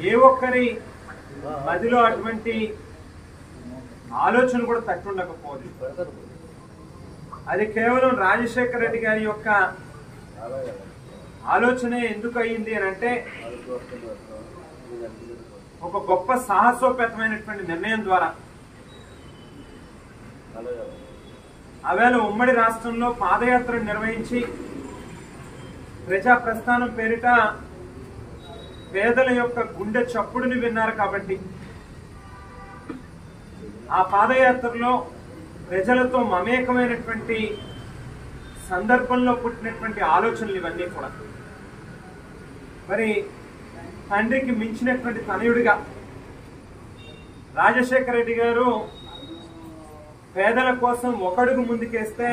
ఏ ఒక్కరి మదిలో అటువంటి ఆలోచన కూడా తట్టుండకపోవచ్చు. అది కేవలం రాజశేఖర రెడ్డి గారి యొక్క ఆలోచనే ఎందుకు అయ్యింది అని అంటే, ఒక గొప్ప సాహసోపేతమైనటువంటి నిర్ణయం ద్వారా ఆవేళ ఉమ్మడి రాష్ట్రంలో పాదయాత్ర నిర్వహించి ప్రజా ప్రస్థానం పేరిట పేదల యొక్క గుండె చప్పుడుని విన్నారు. కాబట్టి ఆ పాదయాత్రలో ప్రజలతో మమేకమైనటువంటి సందర్భంలో పుట్టినటువంటి ఆలోచనలు ఇవన్నీ కూడా. మరి తండ్రికి మించినటువంటి తనయుడిగా రాజశేఖర రెడ్డి గారు పేదల కోసం ఒకడుగు ముందుకేస్తే,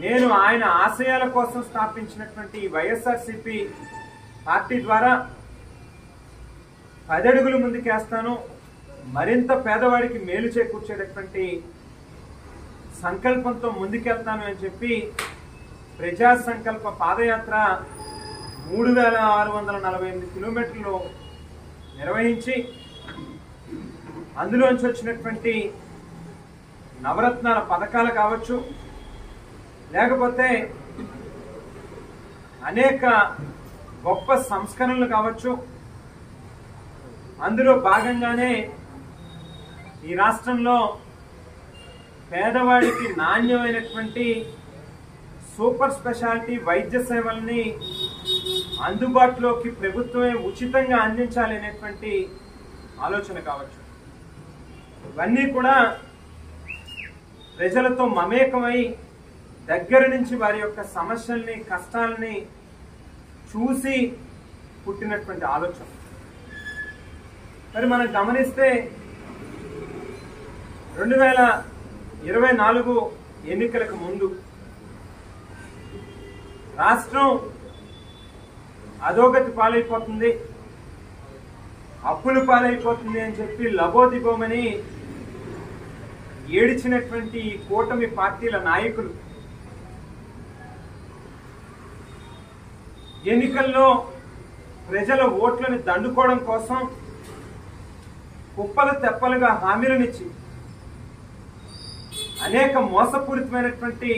నేను ఆయన ఆశయాల కోసం స్థాపించినటువంటి వైఎస్ఆర్సీపీ పార్టీ ద్వారా 10 అడుగులు ముందుకేస్తాను, మరింత పేదవాడికి మేలు చేకూర్చేటటువంటి సంకల్పంతో ముందుకెళ్తాను అని చెప్పి ప్రజా సంకల్ప పాదయాత్ర 3648 కిలోమీటర్లు నిర్వహించి, అందులోంచి వచ్చినటువంటి నవరత్నాల పథకాలు కావచ్చు, లేకపోతే అనేక గొప్ప సంస్కరణలు కావచ్చు, అందులో భాగంగానే ఈ రాష్ట్రంలో పేదవాడికి నాణ్యమైనటువంటి సూపర్ స్పెషాలిటీ వైద్య సేవల్ని అందుబాటులోకి ప్రభుత్వమే ఉచితంగా అందించాలి అనేటువంటి ఆలోచన కావచ్చు. ఇవన్నీ కూడా ప్రజలతో మమేకమై దగ్గర నుంచి వారి యొక్క సమస్యల్ని, కష్టాలని చూసి పుట్టినటువంటి ఆలోచన. మరి మనం గమనిస్తే 2024 ఎన్నికలకు ముందు రాష్ట్రం అధోగతి పాలైపోతుంది, అప్పులు పాలైపోతుంది అని చెప్పి లబోదిబోమని ఏడిచినటువంటి ఈ కూటమి పార్టీల నాయకులు ఎన్నికల్లో ప్రజల ఓట్లను దండుకోవడం కోసం కుప్పలు తెప్పలుగా హామీలనిచ్చి అనేక మోసపూరితమైనటువంటి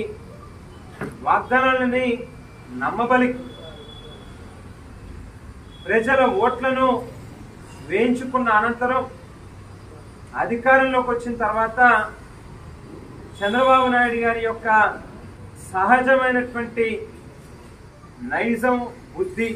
వాగ్దానాలని నమ్మబలికి ప్రజల ఓట్లను వేయించుకున్న అనంతరం అధికారంలోకి వచ్చిన తర్వాత చంద్రబాబు నాయుడు గారి యొక్క సహజమైనటువంటి నైజం, బుద్ధి